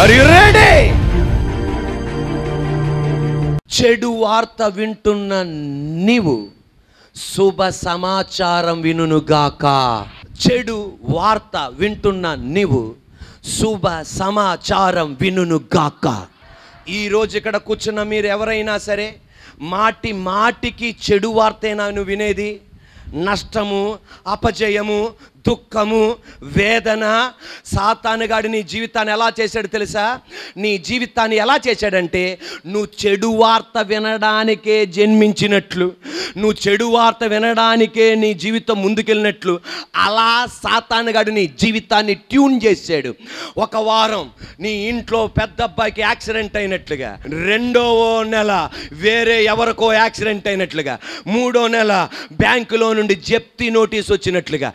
Are you ready? చెడు వార్త వింటున్న నీవు శుభ సమాచారం వినుగాక. చెడు వార్త వింటున్న నీవు శుభ సమాచారం వినుగాక. ఈరోజు ఇక్కడ కూర్చున్న మీరు ఎవరైనా సరే మాటి మాటికి చెడు వార్తేనా నువ్వు వినేది? నష్టము, అపజయము, దుఃఖము, వేదన. సాతానుగాడు నీ జీవితాన్ని ఎలా చేశాడు తెలుసా? నీ జీవితాన్ని ఎలా చేశాడంటే నువ్వు చెడు వార్త వినడానికే జన్మించినట్లు, నువ్వు చెడు వార్త వినడానికే నీ జీవితం ముందుకెళ్ళినట్లు అలా సాతానుగాడు నీ జీవితాన్ని ట్యూన్ చేశాడు. ఒక వారం నీ ఇంట్లో పెద్ద అబ్బాయికి యాక్సిడెంట్ అయినట్లుగా, రెండవ నెల వేరే ఎవరికో యాక్సిడెంట్ అయినట్లుగా, మూడో నెల బ్యాంకులో నుండి జప్తి నోటీస్ వచ్చినట్లుగా,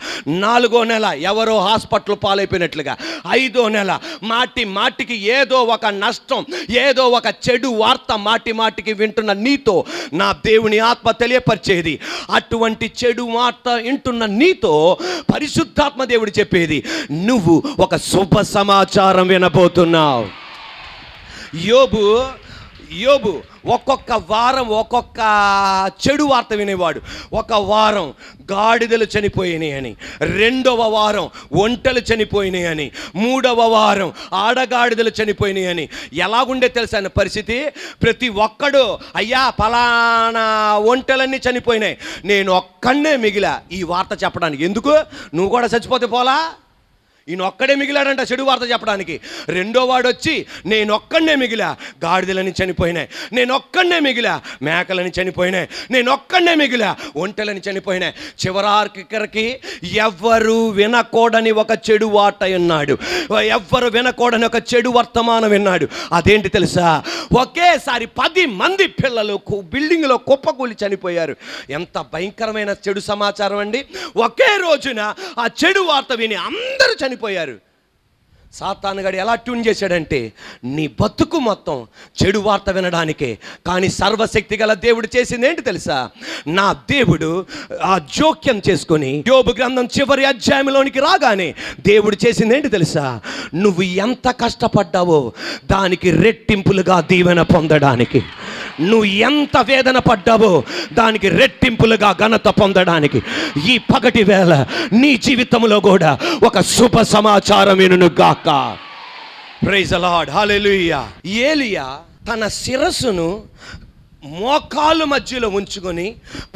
నాలుగో నెల ఎవరో హాస్పిటల్ పాలైపోయినట్లుగా, ఐదో నెల మాటి మాటికి ఏదో ఒక నష్టం, ఏదో ఒక చెడు వార్త మాటి మాటికి వింటున్న నీతో నా దేవుని ఆత్మ తెలియపరిచేది. అటువంటి చెడు వార్త వింటున్న నీతో పరిశుద్ధాత్మ దేవుడు చెప్పేది, నువ్వు ఒక శుభ సమాచారం వినబోతున్నావు. యోబు ఒక్కొక్క వారం ఒక్కొక్క చెడు వార్త వినేవాడు. ఒక వారం గాడిదలు చనిపోయినాయి అని, రెండవ వారం ఒంటెలు చనిపోయినాయి అని, మూడవ వారం ఆడగాడిదలు చనిపోయినాయి అని. ఎలాగుండే తెలుసా పరిస్థితి? ప్రతి ఒక్కడు అయ్యా ఫలానా ఒంటెలన్నీ చనిపోయినాయి, నేను ఒక్కడే మిగిలా ఈ వార్త చెప్పడానికి. ఎందుకు? నువ్వు కూడా చచ్చిపోతే పోలా? ఈయన ఒక్కడే మిగిలాడంట చెడు వార్త చెప్పడానికి. రెండో వాడు వచ్చి నేను ఒక్కడే మిగిలా, గాడిదలని చనిపోయినాయి, నేను ఒక్కడే మిగిలా, మేకలని చనిపోయినాయి, నేను ఒక్కడే మిగిలా, ఒంటెలని చనిపోయినాయి. చివరికి ఎవ్వరు వినకూడని ఒక చెడు వార్త విన్నాడు, ఎవ్వరు వినకూడని ఒక చెడు వర్తమానం విన్నాడు. అదేంటి తెలుసా? ఒకేసారి 10 మంది పిల్లలు బిల్డింగ్లో కుప్పకూలి చనిపోయారు. ఎంత భయంకరమైన చెడు సమాచారం అండి! ఒకే రోజున ఆ చెడు వార్త విని అందరూ చనిపోయారు. సాతానుగాడు ఎలా ట్యూన్ చేశాడంటే నీ బతుకు మొత్తం చెడు వార్త వినడానికే. కానీ సర్వశక్తి గల దేవుడు చేసింది ఏంటి తెలుసా? నా దేవుడు ఆ జోక్యం చేసుకొని యోబు గ్రంథం చివరి అధ్యాయంలోనికి రాగానే దేవుడు చేసింది ఏంటి తెలుసా? నువ్వు ఎంత కష్టపడ్డావో దానికి రెట్టింపులుగా దీవెన పొందడానికి, నువ్వు ఎంత వేదన పడ్డావో దానికి రెట్టింపులుగా ఘనత పొందడానికి ఈ పగటి వేళ నీ జీవితంలో కూడా ఒక శుభ సమాచారం వినుగాక. ప్రైజ్ ది లార్డ్, హల్లెలూయా. ఏలియా తన శిరస్సును మోకాలు మధ్యలో ఉంచుకొని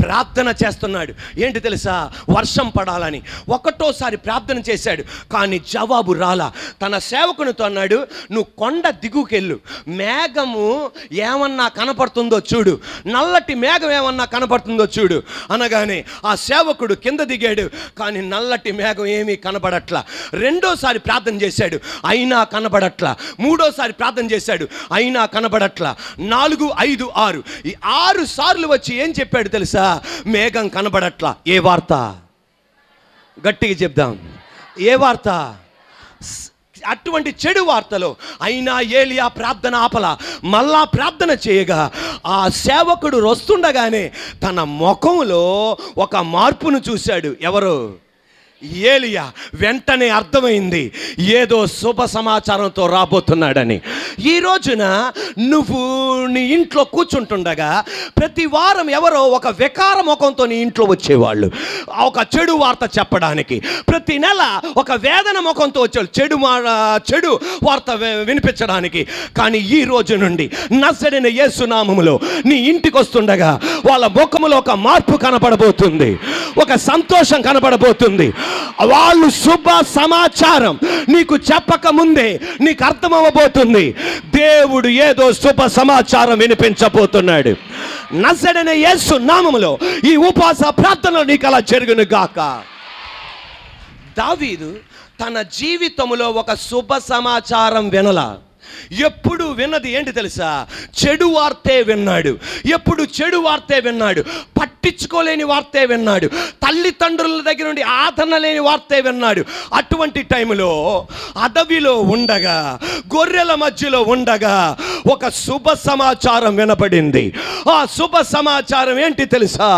ప్రార్థన చేస్తున్నాడు. ఏంటి తెలుసా? వర్షం పడాలని ఒకటోసారి ప్రార్థన చేశాడు, కానీ జవాబు రాలా. తన సేవకునితో అన్నాడు, నువ్వు కొండ దిగుకెళ్ళు, మేఘము ఏమన్నా కనపడుతుందో చూడు, నల్లటి మేఘం ఏమన్నా కనపడుతుందో చూడు అనగానే ఆ సేవకుడు కింద దిగాడు, కానీ నల్లటి మేఘం ఏమీ కనబడట్లా. రెండోసారి ప్రార్థన చేశాడు, అయినా కనబడట్లా. మూడోసారి ప్రార్థన చేశాడు, అయినా కనబడట్లా. 4, 5, 6 ఈ 6 సార్లు వచ్చి ఏం చెప్పాడు తెలుసా? మేఘం కనబడట్లా. ఏ వార్త? గట్టిగా చెప్దాం, ఏ వార్త? అటువంటి చెడు వార్తలో అయినా ఏలియా ప్రార్థన ఆపల, మళ్ళా ప్రార్థన చేయగా ఆ సేవకుడు వస్తుండగానే తన ముఖంలో ఒక మార్పును చూశాడు. ఎవరు? ఏలియా. వెంటనే అర్థమైంది ఏదో శుభ సమాచారంతో రాబోతున్నాడని. ఈ రోజున నువ్వు నీ ఇంట్లో కూర్చుంటుండగా ప్రతి వారం ఎవరో ఒక వికార ముఖంతో నీ ఇంట్లో వచ్చేవాళ్ళు ఒక చెడు వార్త చెప్పడానికి. ప్రతి నెల ఒక వేదన ముఖంతో వచ్చేవాళ్ళు చెడు వార్త వినిపించడానికి. కానీ ఈ రోజు నుండి నజరేయుడైన యేసు నామములో నీ ఇంటికి వస్తుండగా వాళ్ళ ముఖములో ఒక మార్పు కనబడబోతుంది, ఒక సంతోషం కనబడబోతుంది. వాళ్ళు శుభ సమాచారం నీకు చెప్పక ముందే నీకు అర్థమవబోతుంది. దేవుడు ఏదో శుభ సమాచారం వినిపించబోతున్నాడు. నజరేయుడైన యేసు నామములో ఈ ఉపవాస ప్రార్థనలో నీకు అలా జరుగును గాక. దావీదు తన జీవితంలో ఒక శుభ సమాచారం వినలా. ఎప్పుడు విన్నది ఏంటి తెలుసా? చెడు వార్తే విన్నాడు. ఎప్పుడు చెడు వార్తే విన్నాడు, పట్టించుకోలేని వార్తే విన్నాడు, తల్లిదండ్రుల దగ్గర నుండి ఆదరణ లేని వార్తే విన్నాడు. అటువంటి టైంలో అడవిలో ఉండగా, గొర్రెల మధ్యలో ఉండగా ఒక శుభ సమాచారం వినబడింది. ఆ శుభ సమాచారం ఏంటి తెలుసా?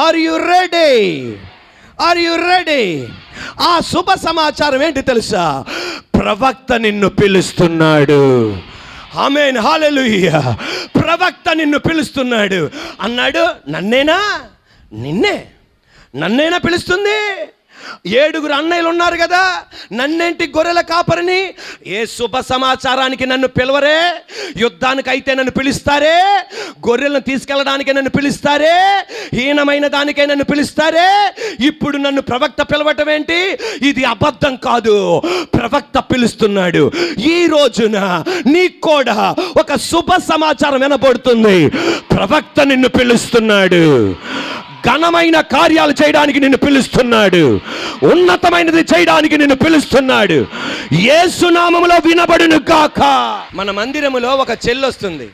Are you ready? Are you ready? ఆ శుభ సమాచారం ఏంటి తెలుసా? ప్రవక్త నిన్ను పిలుస్తున్నాడు. ఆమేన్, హల్లెలూయా. ప్రవక్త నిన్ను పిలుస్తున్నాడు అన్నాడు. నన్నేనా పిలుస్తుంది? 7 అన్నయ్యలు ఉన్నారు కదా, నన్నేంటి గొర్రెల కాపరిని? ఏ శుభ సమాచారానికి నన్ను పిలవరే? యుద్ధానికైతే నన్ను పిలుస్తారే, గొర్రెలను తీసుకెళ్ళడానికే నన్ను పిలుస్తారే, హీనమైన దానికే నన్ను పిలుస్తారే. ఇప్పుడు నన్ను ప్రవక్త పిలవటం ఏంటి? ఇది అబద్ధం కాదు, ప్రవక్త పిలుస్తున్నాడు. ఈ రోజున నీకు కూడా ఒక శుభ సమాచారం వినబడుతుంది. ప్రవక్త నిన్ను పిలుస్తున్నాడు. ఘనమైన కార్యాలు చేయడానికి నిన్ను పిలుస్తున్నాడు. ఉన్నతమైనది చేయడానికి నిన్ను పిలుస్తున్నాడు. యేసు నామములో వినబడును గాక. మన మందిరములో ఒక చెల్లొస్తుంది.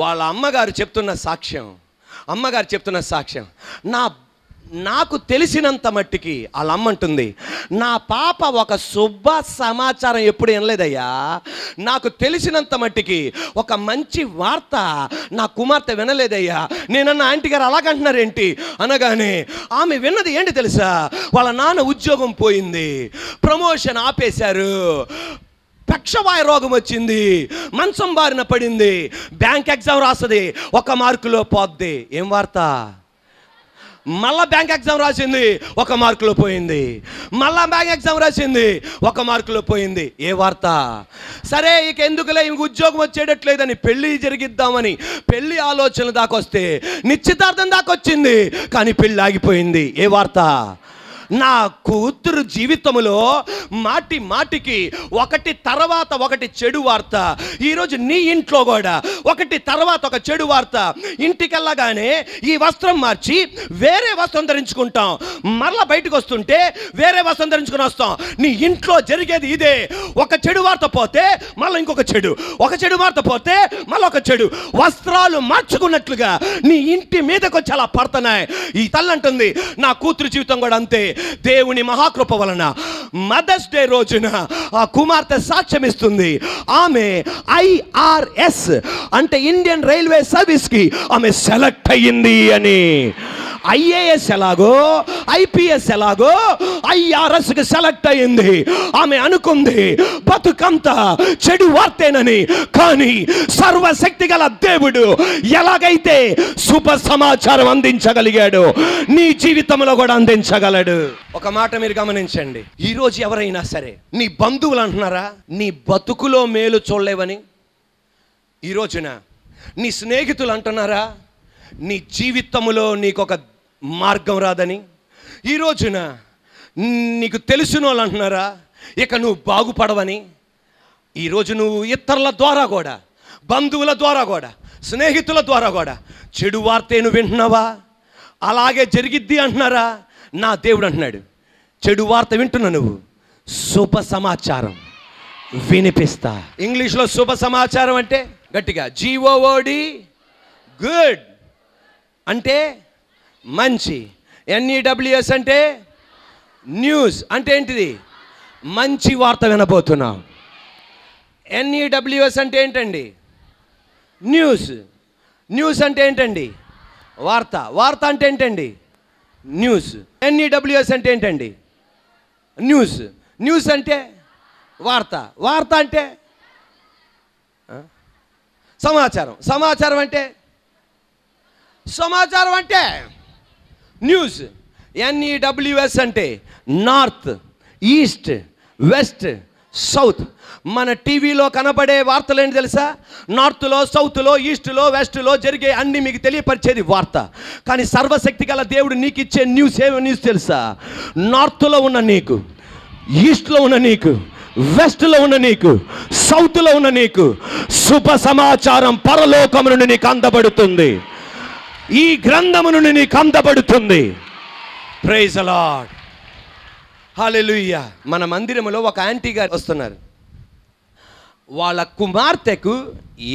వాళ్ళ అమ్మగారు చెప్తున్న సాక్ష్యం, నాకు తెలిసినంత మట్టికి వాళ్ళ అమ్మ అంటుంది, నా పాప ఒక శుభ సమాచారం ఎప్పుడు వినలేదయ్యా. నాకు తెలిసినంత మట్టికి ఒక మంచి వార్త నా కుమార్తె వినలేదయ్యా. నేనన్న ఆంటీ గారు అలాగంటున్నారేంటి అనగానే ఆమె విన్నది ఏంటి తెలుసా? వాళ్ళ నాన్న ఉద్యోగం పోయింది, ప్రమోషన్ ఆపేశారు, పక్షవాయు రోగం వచ్చింది, మంచం బారిన పడింది, బ్యాంక్ ఎగ్జామ్ రాస్తుంది, 1 మార్కులో పోద్ది. ఏం వార్త? మళ్ళా బ్యాంక్ ఎగ్జామ్ రాసింది, 1 మార్కులో పోయింది. మళ్ళా బ్యాంక్ ఎగ్జామ్ రాసింది, 1 మార్కులో పోయింది. ఏ వార్త? సరే ఇక ఎందుకులే, ఇంక ఉద్యోగం వచ్చేటట్లేదని పెళ్ళి జరిగిద్దామని పెళ్ళి ఆలోచనలు దాకొస్తే నిశ్చితార్థం దాకొచ్చింది, కానీ పెళ్ళి ఆగిపోయింది. ఏ వార్త? నా కూతురు జీవితంలో మాటికి ఒకటి తర్వాత ఒకటి చెడు వార్త. ఈరోజు నీ ఇంట్లో కూడా ఒకటి తర్వాత ఒక చెడు వార్త. ఇంటికి వెళ్ళగానే ఈ వస్త్రం మార్చి వేరే వస్త్రం ధరించుకుంటాం, మరలా బయటకు వస్తుంటే వేరే వస్త్రం ధరించుకుని వస్తాం. నీ ఇంట్లో జరిగేది ఇదే. ఒక చెడు వార్త పోతే మళ్ళీ ఇంకొక చెడు, ఒక చెడు వార్త పోతే మళ్ళీ ఒక చెడు. వస్త్రాలు మార్చుకున్నట్లుగా నీ ఇంటి మీదకి వచ్చి అలా పడుతున్నాయి. ఈ తల్లి అంటుంది, నా కూతురు జీవితం కూడా అంతే. దేవుని మహాకృప వలన మదర్స్ డే రోజున ఆ కుమార్తె సాక్ష్యం ఇస్తుంది. ఆమె IRS అంటే ఇండియన్ రైల్వే సర్వీస్ కి ఆమె సెలెక్ట్ అయ్యింది అని. IAS ఎలాగో, IPS ఎలాగో IRS కి సెలెక్ట్ అయ్యింది. ఆమె అనుకుంది బతుకంతా చెడు వార్తేనని, కానీ సర్వశక్తి గల దేవుడు ఎలాగైతే శుభ సమాచారం అందించగలిగాడు, నీ జీవితంలో కూడా అందించగలడు. ఒక మాట మీరు గమనించండి. ఈరోజు ఎవరైనా సరే నీ బంధువులు అంటున్నారా నీ బతుకులో మేలు చూడలేవని? ఈ రోజున నీ స్నేహితులు అంటున్నారా నీ జీవితంలో నీకు ఒక మార్గం రాదని? ఈ రోజున నీకు తెలిసిన వాళ్ళు అంటున్నారా ఇక నువ్వు బాగుపడవని? ఈరోజు నువ్వు ఇతరుల ద్వారా కూడా, బంధువుల ద్వారా కూడా, స్నేహితుల ద్వారా కూడా చెడు వార్తను వింటున్నావా? అలాగే జరిగిద్ది అంటున్నారా? నా దేవుడు అంటున్నాడు, చెడు వార్త వింటున్నా నువ్వు, శుభ సమాచారం వినిపిస్తా. ఇంగ్లీష్లో శుభ సమాచారం అంటే గట్టిగా GOOD, గుడ్ అంటే మంచి. NEWS అంటే న్యూస్. అంటే ఏంటిది? మంచి వార్త వినబోతున్నాం. NEWS అంటే ఏంటండి? న్యూస్. న్యూస్ అంటే ఏంటండి? వార్త. వార్త అంటే ఏంటండి? న్యూస్. NEWS అంటే ఏంటండి? న్యూస్. న్యూస్ అంటే వార్త. వార్త అంటే సమాచారం. సమాచారం అంటే న్యూస్. NEWS అంటే నార్త్, ఈస్ట్, వెస్ట్, సౌత్. మన టీవీలో కనబడే వార్తలు ఏంటి తెలుసా? నార్త్లో, సౌత్లో, ఈస్ట్లో, వెస్ట్లో జరిగే అన్ని మీకు తెలియపరిచేది వార్త. కానీ సర్వశక్తి గల దేవుడు నీకు ఇచ్చే న్యూస్ ఏమో న్యూస్ తెలుసా? నార్త్లో ఉన్న నీకు, ఈస్ట్లో ఉన్న నీకు, వెస్ట్లో ఉన్న నీకు, సౌత్లో ఉన్న నీకు శుభ సమాచారం పరలోకము నుండి నీకు అందబడుతుంది. ఈ గ్రంథము నుండి నీకు అందబడుతుంది. ప్రైజ్ ది లార్డ్, హల్లెలూయా. మన మందిరములో ఒక ఆంటీ గారు వస్తున్నారు. వాళ్ళ కుమార్తెకు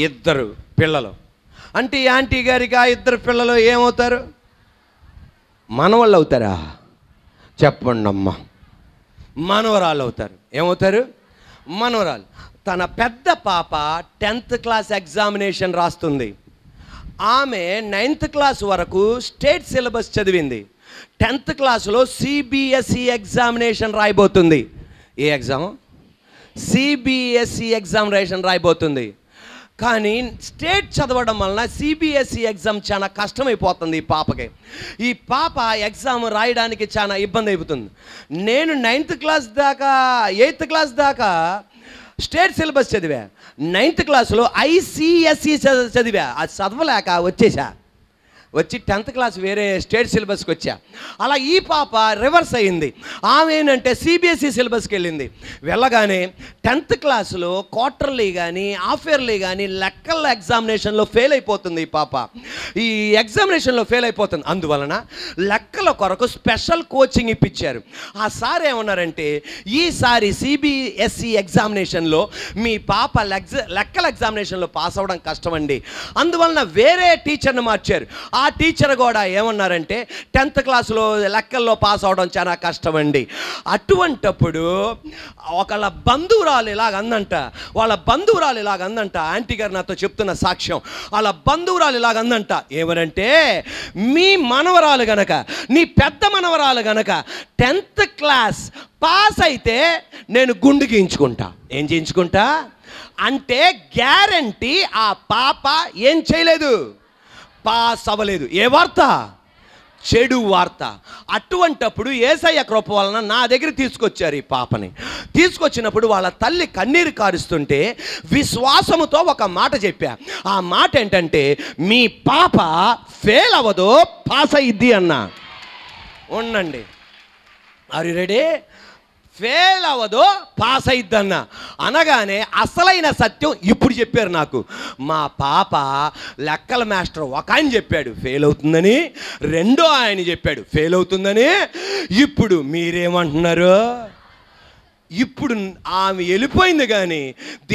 2 పిల్లలు. అంటే ఈ ఆంటీ గారికి ఆ 2 పిల్లలు ఏమవుతారు? మనవాళ్ళు అవుతారా? చెప్పండి అమ్మ. మనవరాలు అవుతారు. ఏమవుతారు? మనవరాలు. తన పెద్ద పాప 10th క్లాస్ ఎగ్జామినేషన్ రాస్తుంది. ఆమె 9th క్లాస్ వరకు స్టేట్ సిలబస్ చదివింది. 10th క్లాస్లో CBSE ఎగ్జామినేషన్ రాయబోతుంది. ఏ ఎగ్జామ్? సిబిఎస్ఈ ఎగ్జామినేషన్ రాయబోతుంది. కానీ స్టేట్ చదవడం వలన సిబిఎస్ఈ ఎగ్జామ్ చాలా కష్టమైపోతుంది ఈ పాపకి. ఈ పాప ఎగ్జామ్ రాయడానికి చాలా ఇబ్బంది అయిపోతుంది. నేను 9th క్లాస్ దాకా 8th క్లాస్ దాకా స్టేట్ సిలబస్ చదివా. 9th క్లాస్లో ఐసిఎస్ఈ చదివా. అది చదవలేక వచ్చి 10th క్లాస్ వేరే స్టేట్ సిలబస్కి వచ్చా. అలా ఈ పాప రివర్స్ అయింది. ఆమె ఏంటంటే సిబిఎస్ఈ సిలబస్కి వెళ్ళింది. వెళ్ళగానే 10th క్లాస్లో క్వార్టర్లీ కానీ హాఫ్ ఇయర్లీ కానీ లెక్కల ఎగ్జామినేషన్లో ఫెయిల్ అయిపోతుంది ఈ పాప. ఈ ఎగ్జామినేషన్లో ఫెయిల్ అయిపోతుంది. అందువలన లెక్కల కొరకు స్పెషల్ కోచింగ్ ఇప్పించారు. ఆ సార్ ఏమన్నారంటే, ఈసారి సిబిఎస్ఈ ఎగ్జామినేషన్లో మీ పాప లెక్కల ఎగ్జామినేషన్లో పాస్ అవ్వడం కష్టమండి, అందువలన వేరే టీచర్ని మార్చారు. ఆ టీచర్ కూడా ఏమన్నారంటే 10th క్లాస్లో లెక్కల్లో పాస్ అవడం చాలా కష్టమండి. అటువంటప్పుడు వాళ్ళ బంధువురాలు ఇలాగందంట, ఆంటీ గారు నాతో చెప్తున్న సాక్ష్యం. వాళ్ళ బంధువురాలు ఇలాగందంట, ఏమనంటే, మీ మనవరాలు గనక, నీ పెద్ద మనవరాలు గనక 10th క్లాస్ పాస్ అయితే నేను గుండు గీయించుకుంటా. ఏం చేయించుకుంటా అంటే గ్యారంటీ ఆ పాప ఏం చేయలేదు, పాస్ అవ్వలేదు. ఏ వార్త? చెడు వార్త. అటువంటప్పుడు యేసయ్య కృప వలన నా దగ్గర తీసుకొచ్చారు ఈ పాపని. తీసుకొచ్చినప్పుడు వాళ్ళ తల్లి కన్నీరు కారుస్తుంటే విశ్వాసముతో ఒక మాట చెప్పా. ఆ మాట ఏంటంటే, మీ పాప ఫెయిల్ అవ్వదు, పాస్ అయ్యిద్ది అన్నా. ఉండండి, ఆర్ యు రెడీ? ఫెయిల్ అవ్వదు, పాస్ అయిద్దన్న అనగానే అసలైన సత్యం ఇప్పుడు చెప్పారు నాకు. మా పాప లెక్కల మాస్టర్ ఒక ఆయన చెప్పాడు ఫెయిల్ అవుతుందని, రెండో ఆయన చెప్పాడు ఫెయిల్ అవుతుందని. ఇప్పుడు మీరేమంటున్నారు? ఇప్పుడు ఆమె వెళ్ళిపోయింది, కానీ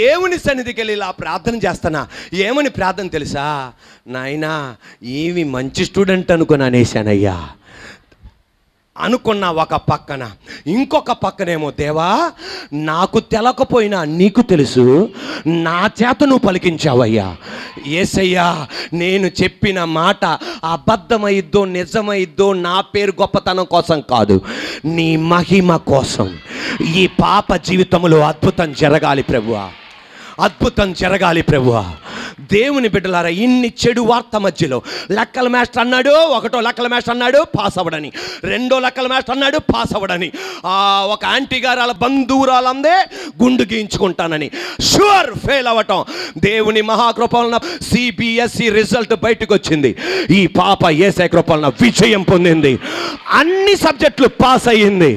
దేవుని సన్నిధికి వెళ్ళి ఇలా ప్రార్థన చేస్తానా. ఏమని ప్రార్థన తెలుసా? నాయనా, ఏమి మంచి స్టూడెంట్ అనుకుని అనేసానయ్యా అనుకున్నా ఒక పక్కన. ఇంకొక పక్కనేమో, దేవా నాకు తెలకపోయినా నీకు తెలుసు, నా చేత నువ్వు పలికించావయ్యా. యేసయ్యా, నేను చెప్పిన మాట అబద్ధమైద్దో నిజమైద్దో నా పేరు గొప్పతనం కోసం కాదు, నీ మహిమ కోసం ఈ పాప జీవితంలో అద్భుతం జరగాలి ప్రభువా, అద్భుతం జరగాలి ప్రభువా. దేవుని బిడ్డలారా, ఇన్ని చెడు వార్త మధ్యలో లెక్కల మాస్టర్ అన్నాడు, ఒకటో లెక్కల మాస్టర్ అన్నాడు పాస్ అవ్వడని, రెండో లెక్కల మాస్టర్ అన్నాడు పాస్ అవ్వడని, ఒక ఆంటీ గారు వాళ్ళ బంధువురాలందే గుండు గీయించుకుంటానని, షూర్ ఫెయిల్ అవ్వటం. దేవుని మహాకృప వలన సిబిఎస్ఈ రిజల్ట్ బయటకు వచ్చింది. ఈ పాప యేసయ్య కృప వలన విజయం పొందింది, అన్ని సబ్జెక్టులు పాస్ అయ్యింది.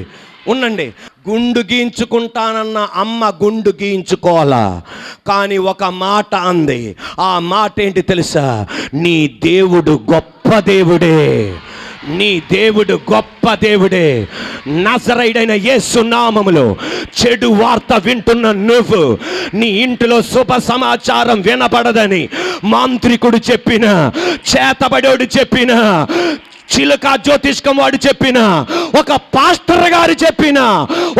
ఉండండి, గుండు గీయించుకుంటానన్న అమ్మ గుండు గీయించుకోవాలా, కానీ ఒక మాట అంది. ఆ మాట ఏంటి తెలుసా? నీ దేవుడు గొప్ప దేవుడే, నీ దేవుడు గొప్ప దేవుడే. నజరేయుడైన యేసు నామములో చెడు వార్త వింటున్న నువ్వు, నీ ఇంటిలో శుభ సమాచారం వినబడదని మాంత్రికుడు చెప్పిన, చేతబడోడు చెప్పిన, చిలుక జ్యోతిష్కం వాడు చెప్పిన, ఒక పాస్టర్ గారు చెప్పిన,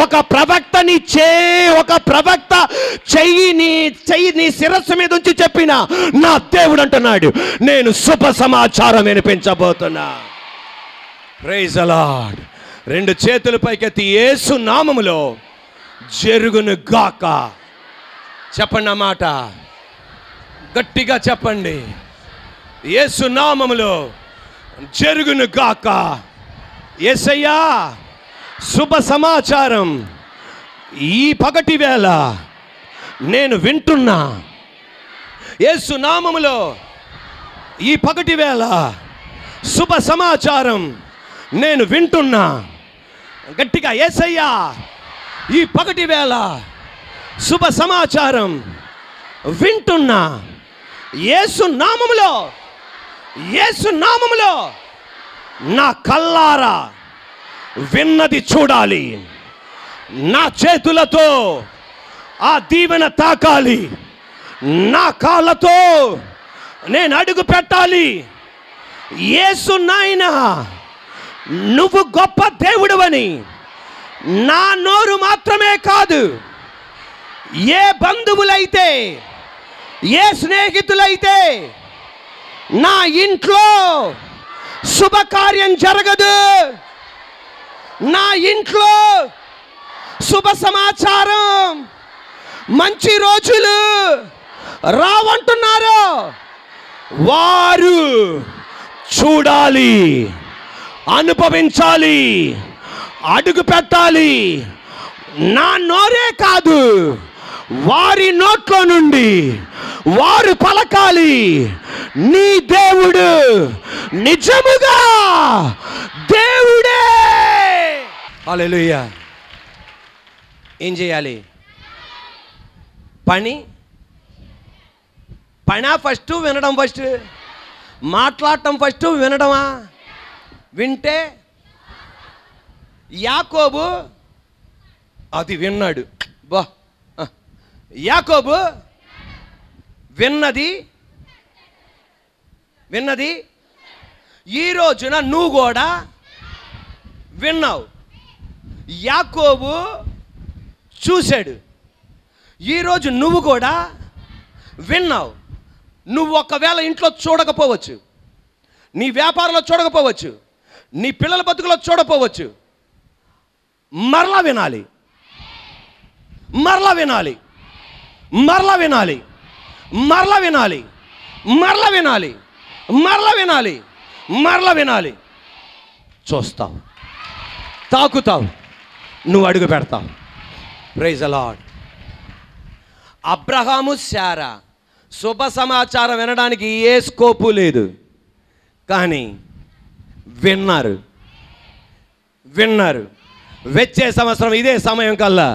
ఒక ప్రవక్త చెయ్యి నీ శిరస్సు మీద ఉంచి చెప్పిన నా దేవుడు అంటున్నాడు, నేను శుభ సమాచారం వినిపించబోతున్నా. Praise the lord. రెండు చేతుల పైకెత్తి యేసు నామములో జరుగును గాక. చెప్పండి ఆ మాట గట్టిగా చెప్పండి. యేసు నామములో జరుగును గాక. యేసయ్యా, శుభ సమాచారం ఈ పగటి వేళ నేను వింటున్నా. యేసు నామములో ఈ పగటి వేళ శుభ సమాచారం నేను వింటున్నా. గట్టిగా, యేసయ్యా, ఈ పగటి వేళ శుభ సమాచారం వింటున్నా. యేసు నామములో, యేసు నామములో నా కల్లారా విన్నది చూడాలి, నా చేతులతో ఆ దీవెన తాకాలి, నా కాళ్ళతో నేను అడుగు పెట్టాలి. యేసు నాయనా, నువ్వు గొప్ప దేవుడివని నా నోరు మాత్రమే కాదు, ఏ బంధువులైతే, ఏ స్నేహితులైతే నా ఇంట్లో శుభకార్యం జరగదు, నా ఇంట్లో శుభ సమాచారం మంచి రోజులు రావంటున్నారు. వారు చూడాలి, అనుభవించాలి, అడుగు పెట్టాలి. నా నోరే కాదు, వారి నోట్లో నుండి వారు పలకాలి, నీ దేవుడు నిజముగా దేవుడే. హల్లెలూయా. ఏం చేయాలి? పనా ఫస్ట్, వినడం ఫస్ట్? మాట్లాడటం ఫస్ట్, వినడమా? వింటే యాకోబు అది విన్నాడు. యాకోబు విన్నది ఈ రోజున నువ్వు కూడా విన్నావు. యాకోబు చూశాడు, ఈరోజు నువ్వు కూడా విన్నావు. నువ్వు ఒకవేళ ఇంట్లో చూడకపోవచ్చు, నీ వ్యాపారంలో చూడకపోవచ్చు, నీ పిల్లల బతుకులో చూడకపోవచ్చు. మరలా వినాలి, మరలా వినాలి, మరలా వినాలి, మరలా వినాలి, మరలా వినాలి, మరలా వినాలి, మరలా వినాలి. చూస్తావు, తాకుతావు, నువ్వు అడుగు పెడతావు. Praise the lord. Abraham, Sarah శుభ సమాచారం వినడానికి ఏ స్కోపు లేదు, కానీ విన్నారు. వచ్చే సంవత్సరం ఇదే సమయం కల్లా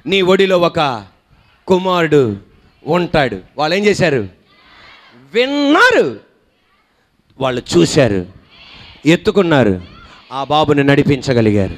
నీ ఒడిలో ఒక కుమారుడు ఉంటాడు. వాళ్ళు ఏం చేశారు? విన్నారు, వాళ్ళు చూశారు, ఎత్తుకున్నారు, ఆ బాబుని నడిపించగలిగారు.